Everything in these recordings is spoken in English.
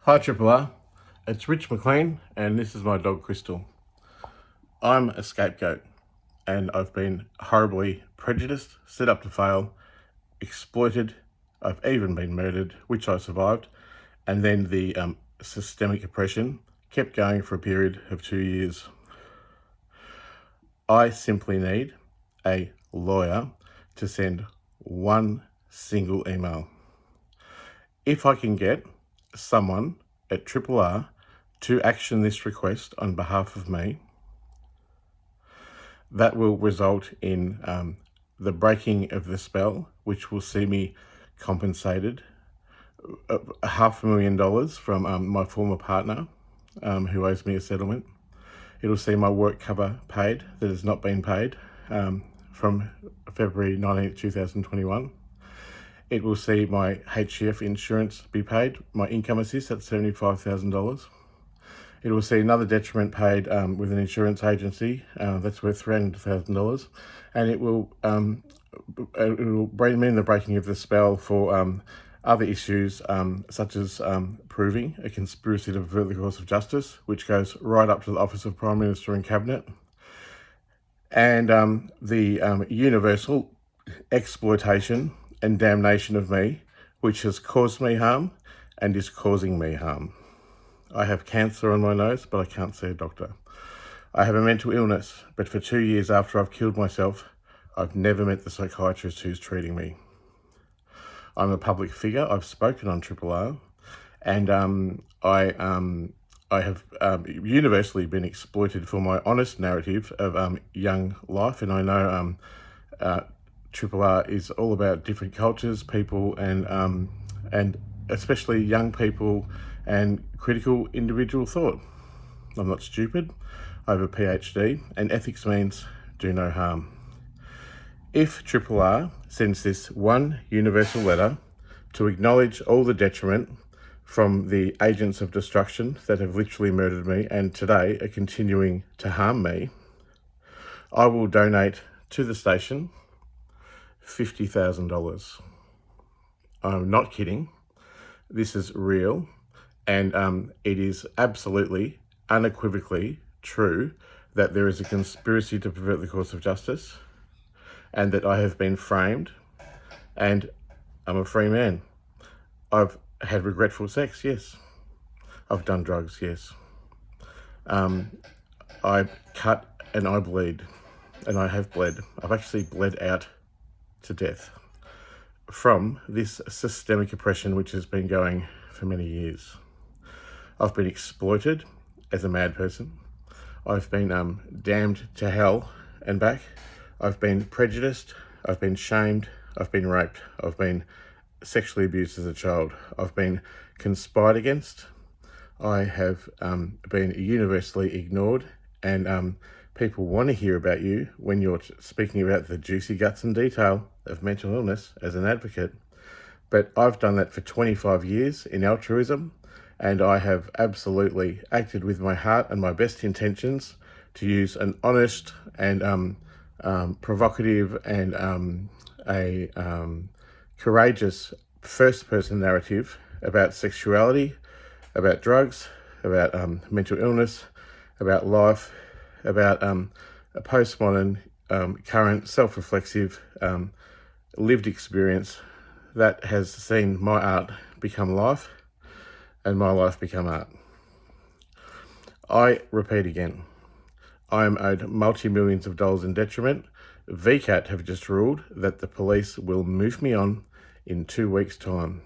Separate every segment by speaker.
Speaker 1: Hi Triple R, it's Rich Mclean and this is my dog Crystal. I'm a scapegoat and I've been horribly prejudiced, set up to fail, exploited, I've even been murdered, which I survived, and then the systemic oppression kept going for a period of 2 years. I simply need a lawyer to send one single email. If I can get someone at Triple R to action this request on behalf of me, that will result in the breaking of the spell, which will see me compensated $500,000 from my former partner who owes me a settlement. It'll see my work cover paid that has not been paid from February 19th, 2021. It will see my HCF insurance be paid, my income assist at $75,000. It will see another detriment paid with an insurance agency that's worth $300,000, and it will bring me in the breaking of the spell for other issues such as proving a conspiracy to pervert the course of justice, which goes right up to the Office of Prime Minister and Cabinet, and the universal exploitation and damnation of me, which has caused me harm and is causing me harm. I have cancer on my nose, but I can't see a doctor. I have a mental illness, but for 2 years after I've killed myself, I've never met the psychiatrist who's treating me. I'm a public figure. I've spoken on Triple R, and I have universally been exploited for my honest narrative of young life, and I know Triple R is all about different cultures, people, and especially young people and critical individual thought. I'm not stupid. I have a PhD, and ethics means do no harm. If Triple R sends this one universal letter to acknowledge all the detriment from the agents of destruction that have literally murdered me and today are continuing to harm me, I will donate to the station $50,000. I'm not kidding. This is real, and it is absolutely, unequivocally true that there is a conspiracy to pervert the course of justice, and that I have been framed, and I'm a free man. I've had regretful sex, yes. I've done drugs, yes. I cut and I bleed, and I have bled. I've actually bled out to death from this systemic oppression which has been going for many years. I've been exploited as a mad person. I've been damned to hell and back. I've been prejudiced. I've been shamed. I've been raped. I've been sexually abused as a child. I've been conspired against. I have been universally ignored, and people want to hear about you when you're speaking about the juicy guts and detail of mental illness as an advocate. But I've done that for 25 years in altruism, and I have absolutely acted with my heart and my best intentions to use an honest and provocative and courageous first-person narrative about sexuality, about drugs, about mental illness, about life, about a postmodern, current, self-reflexive, lived experience that has seen my art become life and my life become art. I repeat again, I am owed multi-millions of dollars in detriment. VCAT have just ruled that the police will move me on in 2 weeks' time.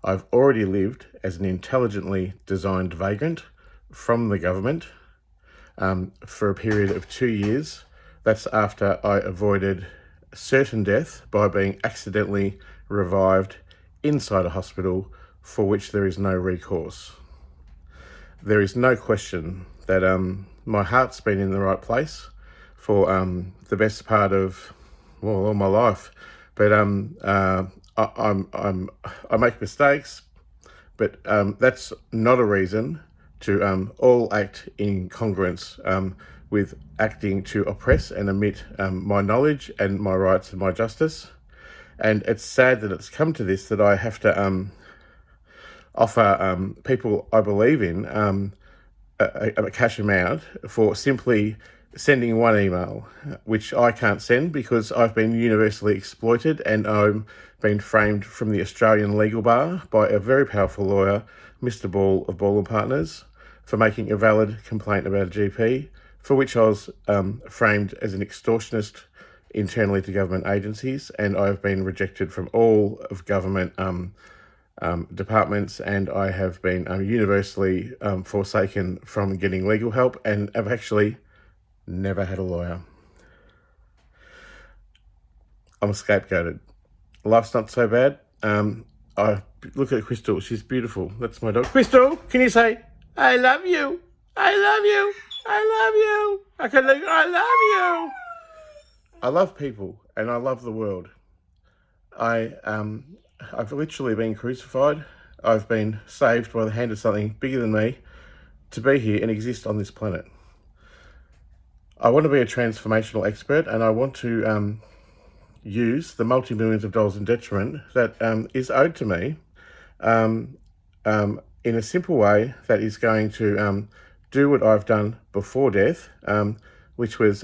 Speaker 1: I've already lived as an intelligently designed vagrant from the government for a period of 2 years. That's after I avoided certain death by being accidentally revived inside a hospital for which there is no recourse. There is no question that my heart's been in the right place for the best part of all my life, but I make mistakes, but that's not a reason to all act in congruence with acting to oppress and omit my knowledge and my rights and my justice. And it's sad that it's come to this, that I have to offer people I believe in a cash amount for simply sending one email, which I can't send because I've been universally exploited and I'm been framed from the Australian legal bar by a very powerful lawyer, Mr. Ball of Ball and Partners, for making a valid complaint about a GP, for which I was framed as an extortionist internally to government agencies, and I've been rejected from all of government departments, and I have been universally forsaken from getting legal help, and I've actually never had a lawyer. I'm scapegoated. Life's not so bad. I look at Crystal. She's beautiful. That's my dog. Crystal, can you say, I love you? I love you. I love you. I love you. I love people and I love the world. I've literally been crucified. I've been saved by the hand of something bigger than me to be here and exist on this planet. I want to be a transformational expert, and I want to use the multi-millions of dollars in detriment that is owed to me in a simple way that is going to do what I've done before death, which was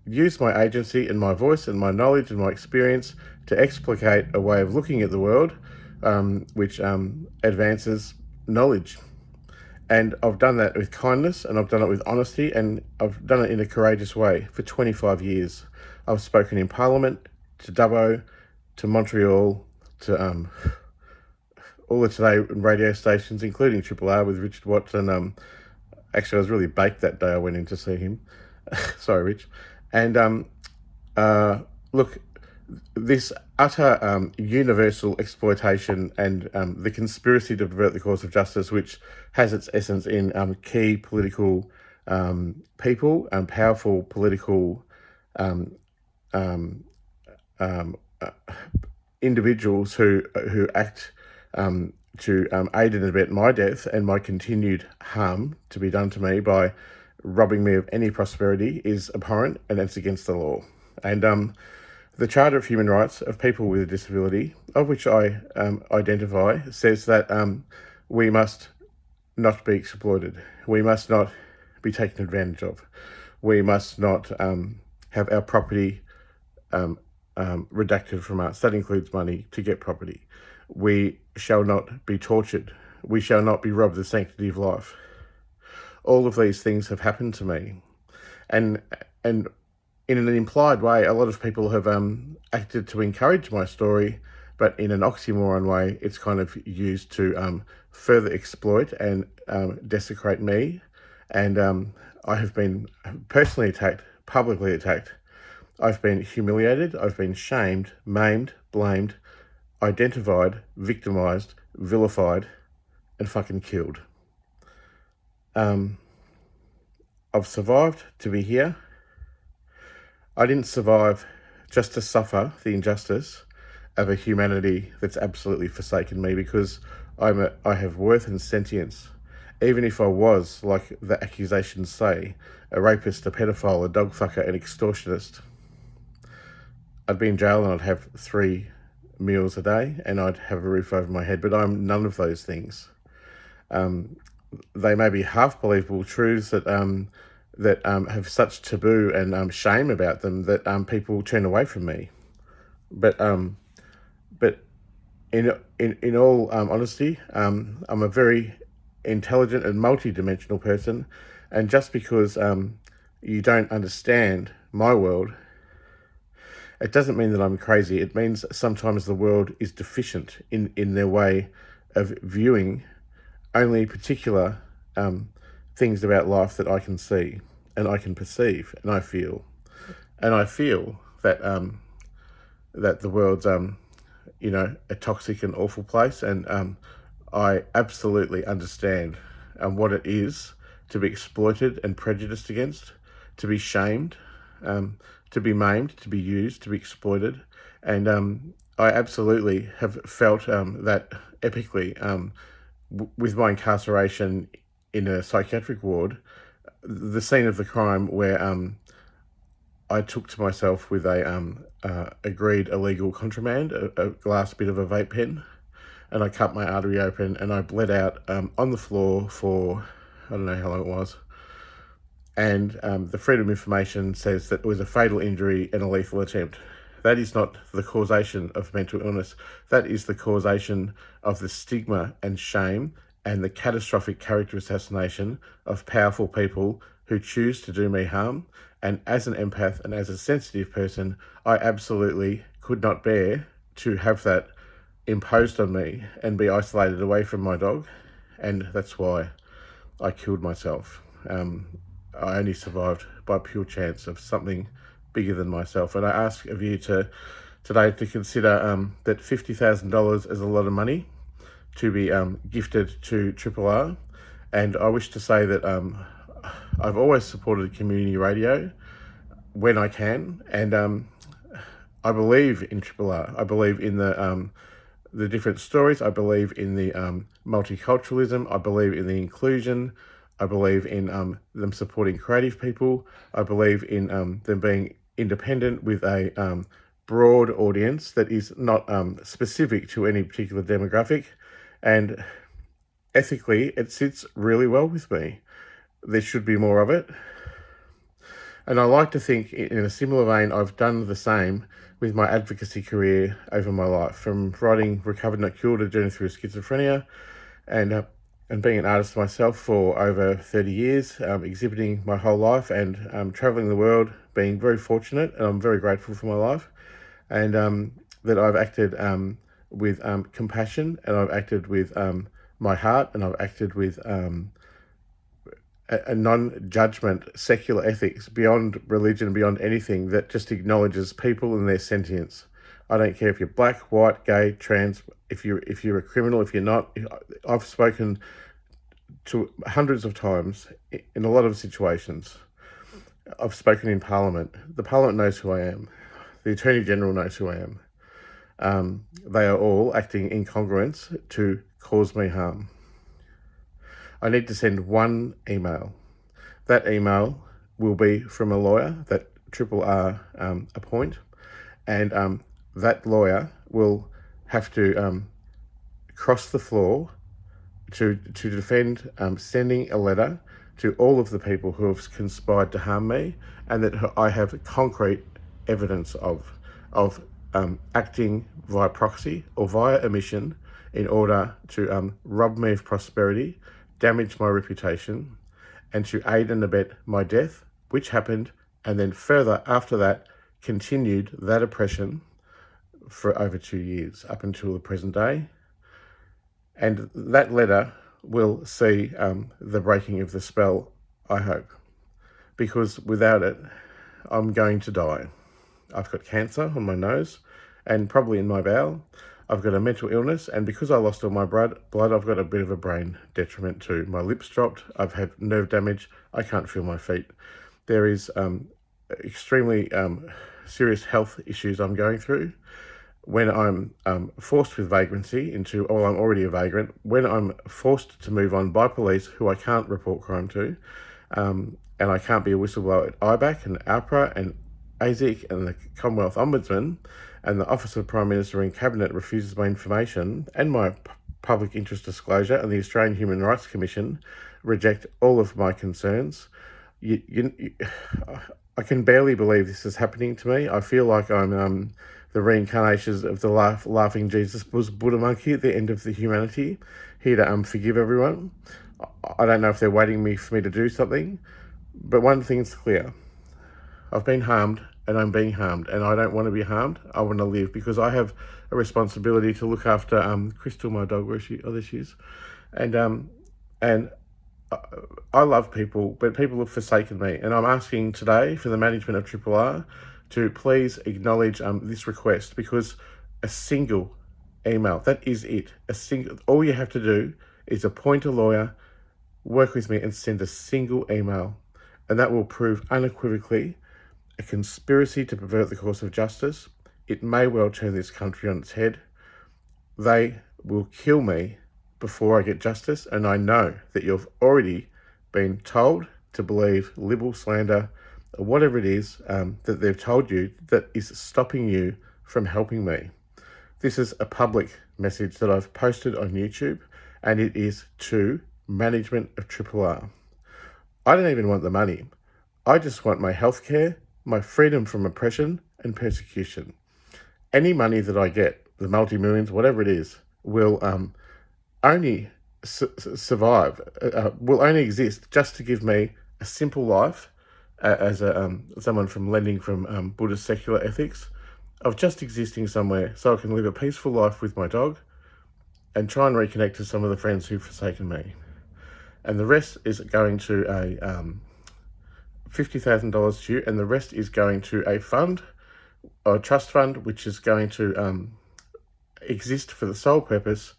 Speaker 1: use my agency and my voice and my knowledge and my experience to explicate a way of looking at the world which advances knowledge. And I've done that with kindness, and I've done it with honesty, and I've done it in a courageous way for 25 years. I've spoken in Parliament, to Dubbo, to Montreal, to all the Today radio stations, including Triple R with Richard Watts. And actually, I was really baked that day I went in to see him. Sorry, Rich. And look, this utter universal exploitation and the conspiracy to pervert the course of justice, which has its essence in key political people and powerful political individuals who act to aid and abet my death and my continued harm to be done to me by robbing me of any prosperity, is abhorrent, and it's against the law. And the Charter of Human Rights of People with a Disability, of which I identify, says that we must not be exploited. We must not be taken advantage of. We must not have our property redacted from us. That includes money to get property. We shall not be tortured. We shall not be robbed of the sanctity of life. All of these things have happened to me. And in an implied way, a lot of people have acted to encourage my story, but in an oxymoron way, it's kind of used to further exploit and desecrate me. And I have been personally attacked, publicly attacked. I've been humiliated, I've been shamed, maimed, blamed, identified, victimised, vilified, and fucking killed. I've survived to be here. I didn't survive just to suffer the injustice of a humanity that's absolutely forsaken me, because I have worth and sentience. Even if I was, like the accusations say, a rapist, a pedophile, a dog fucker, an extortionist, I'd be in jail and I'd have 3 meals a day and I'd have a roof over my head, but I'm none of those things. They may be half believable truths that have such taboo and shame about them that people turn away from me. But in all honesty, I'm a very intelligent and multi-dimensional person, and just because you don't understand my world, it doesn't mean that I'm crazy. It means sometimes the world is deficient in their way of viewing only particular things about life that I can see and I can perceive and I feel. And I feel that that the world's a toxic and awful place, and I absolutely understand what it is to be exploited and prejudiced against, to be shamed, to be maimed, to be used, to be exploited. And I absolutely have felt that epically with my incarceration in a psychiatric ward, the scene of the crime where I took to myself with a agreed illegal contraband, a glass bit of a vape pen, and I cut my artery open and I bled out on the floor for, I don't know how long it was. And the Freedom of Information says that it was a fatal injury and a lethal attempt. That is not the causation of mental illness. That is the causation of the stigma and shame and the catastrophic character assassination of powerful people who choose to do me harm. And as an empath and as a sensitive person, I absolutely could not bear to have that imposed on me and be isolated away from my dog. And that's why I killed myself. I only survived by pure chance of something bigger than myself. And I ask of you today to consider that $50,000 is a lot of money to be gifted to RRR. And I wish to say that I've always supported community radio when I can. And I believe in RRR. I believe in the different stories. I believe in the multiculturalism. I believe in the inclusion. I believe in them supporting creative people. I believe in them being independent with a broad audience that is not specific to any particular demographic. And ethically, it sits really well with me. There should be more of it. And I like to think in a similar vein, I've done the same with my advocacy career over my life, from writing Recovered Not Cured, a journey through schizophrenia, and being an artist myself for over 30 years, exhibiting my whole life and traveling the world, being very fortunate, and I'm very grateful for my life, and that I've acted with compassion, and I've acted with my heart, and I've acted with a non-judgment secular ethics beyond religion, beyond anything, that just acknowledges people and their sentience. I don't care if you're black, white, gay, trans, if you're a criminal, if you're not. I've spoken to hundreds of times in a lot of situations. I've spoken in Parliament. The Parliament knows who I am. The Attorney General knows who I am. They are all acting in congruence to cause me harm. I need to send one email. That email will be from a lawyer that RRR appoint, and that lawyer will have to cross the floor to defend sending a letter to all of the people who have conspired to harm me, and that I have concrete evidence of acting via proxy or via omission in order to rob me of prosperity, damage my reputation, and to aid and abet my death, which happened, and then further after that continued that oppression for over 2 years up until the present day. And that letter will see the breaking of the spell, I hope, because without it, I'm going to die. I've got cancer on my nose and probably in my bowel. I've got a mental illness, and because I lost all my blood, I've got a bit of a brain detriment too. My lips dropped, I've had nerve damage, I can't feel my feet. There is extremely serious health issues I'm going through. When I'm forced with vagrancy into, I'm already a vagrant, when I'm forced to move on by police who I can't report crime to, and I can't be a whistleblower at IBAC and APRA and ASIC and the Commonwealth Ombudsman, and the Office of Prime Minister in Cabinet refuses my information, and my public interest disclosure and the Australian Human Rights Commission reject all of my concerns. I can barely believe this is happening to me. I feel like I'm the reincarnations of the laughing Jesus was Buddha monkey at the end of the humanity, here to forgive everyone. I don't know if they're waiting for me to do something, but one thing's clear. I've been harmed, and I'm being harmed, and I don't want to be harmed. I want to live, because I have a responsibility to look after Crystal, my dog. Where is she? Oh, there she is. And I love people, but people have forsaken me. And I'm asking today for the management of RRR to please acknowledge this request, because a single email, that is it. All you have to do is appoint a lawyer, work with me, and send a single email, and that will prove unequivocally a conspiracy to pervert the course of justice. It may well turn this country on its head. They will kill me before I get justice, and I know that you've already been told to believe liberal slander, or whatever it is that they've told you that is stopping you from helping me. This is a public message that I've posted on YouTube, and it is to management of RRR. I don't even want the money. I just want my healthcare, my freedom from oppression and persecution. Any money that I get, the multi-millions, whatever it is, will only survive, will only exist just to give me a simple life as someone lending from Buddhist secular ethics, of just existing somewhere so I can live a peaceful life with my dog and try and reconnect to some of the friends who've forsaken me. And the rest is going to a $50,000 to you, and the rest is going to a fund, or a trust fund, which is going to exist for the sole purpose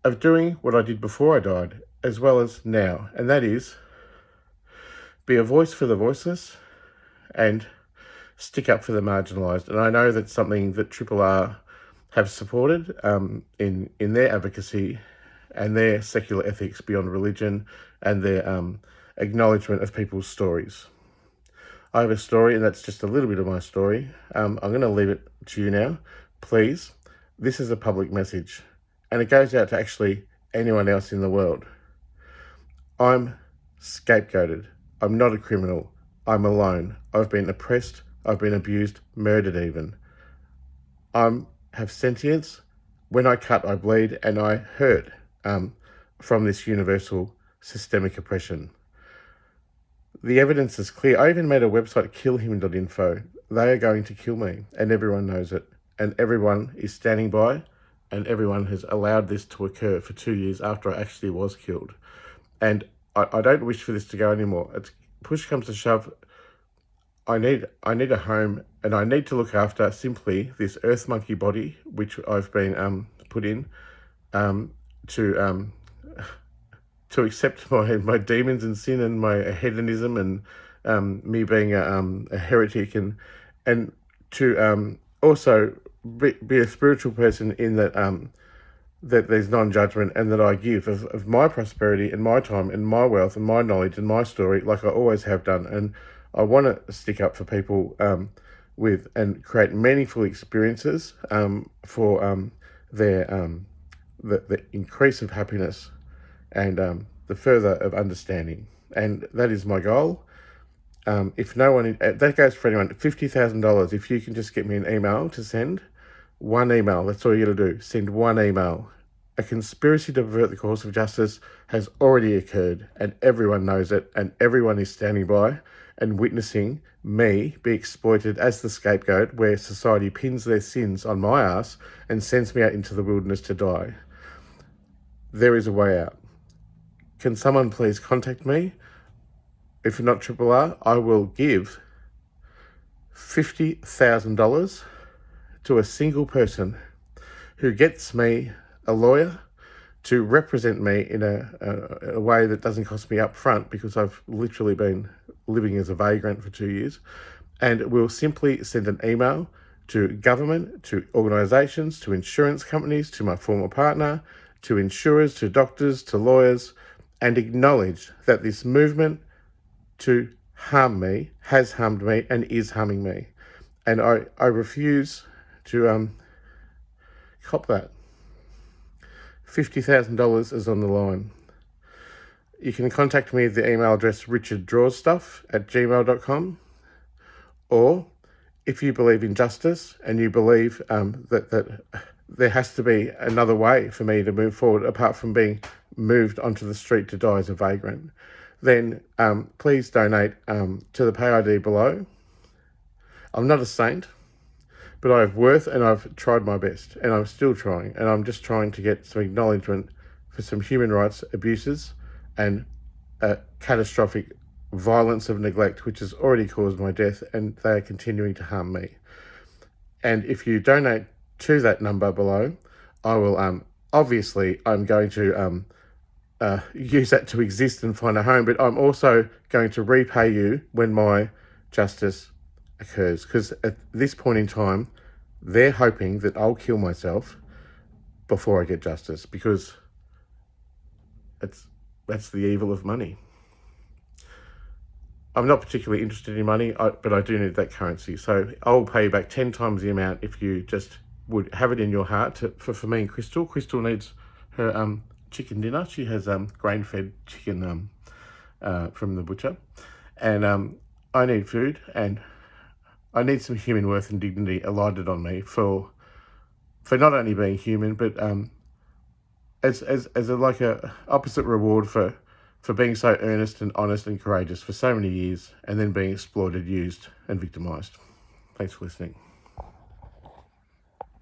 Speaker 1: of doing what I did before I died, as well as now, and that is be a voice for the voiceless and stick up for the marginalised. And I know that's something that RRR have supported in their advocacy and their secular ethics beyond religion and their acknowledgement of people's stories. I have a story, and that's just a little bit of my story. I'm going to leave it to you now. Please, this is a public message, and it goes out to actually anyone else in the world. I'm scapegoated. I'm not a criminal. I'm alone. I've been oppressed. I've been abused, murdered even. I have sentience. When I cut, I bleed, and I hurt from this universal systemic oppression. The evidence is clear. I even made a website, killhim.info. They are going to kill me, and everyone knows it. And everyone is standing by, and everyone has allowed this to occur for 2 years after I actually was killed. And I don't wish for this to go anymore. Push comes to shove, I need a home, and I need to look after simply this earth monkey body, which I've been put in to accept my demons and sin and my hedonism and me being a heretic, and to also be a spiritual person in that that there's non-judgment, and that I give of my prosperity and my time and my wealth and my knowledge and my story, like I always have done. And I want to stick up for people with and create meaningful experiences for their the increase of happiness and the further of understanding. And that is my goal. If no one, that goes for anyone, $50,000, if you can just get me an email to send, one email, that's all you got to do, send one email. A conspiracy to pervert the course of justice has already occurred, and everyone knows it, and everyone is standing by and witnessing me be exploited as the scapegoat, where society pins their sins on my ass and sends me out into the wilderness to die. There is a way out. Can someone please contact me? If not RRR, I will give $50,000 to a single person who gets me a lawyer to represent me in a way that doesn't cost me up front, because I've literally been living as a vagrant for 2 years, and we'll simply send an email to government, to organisations, to insurance companies, to my former partner, to insurers, to doctors, to lawyers, and acknowledge that this movement to harm me has harmed me and is harming me. And I refuse to cop that. $50,000 is on the line. You can contact me at the email address richarddrawstuff@gmail.com, or if you believe in justice and you believe that there has to be another way for me to move forward apart from being moved onto the street to die as a vagrant, then please donate to the pay ID below. I'm not a saint, but I have worth, and I've tried my best, and I'm still trying, and I'm just trying to get some acknowledgement for some human rights abuses and catastrophic violence of neglect, which has already caused my death, and they are continuing to harm me. And if you donate to that number below, I will, obviously, I'm going to use that to exist and find a home, but I'm also going to repay you when my justice occurs, because at this point in time, they're hoping that I'll kill myself before I get justice, because that's the evil of money. I'm not particularly interested in money, but I do need that currency. So I'll pay you back 10 times the amount if you just would have it in your heart for me and Crystal. Crystal needs her chicken dinner. She has grain-fed chicken from the butcher, and I need food, and I need some human worth and dignity alighted on me for not only being human, but as a opposite reward for being so earnest and honest and courageous for so many years, and then being exploited, used, and victimised. Thanks for listening.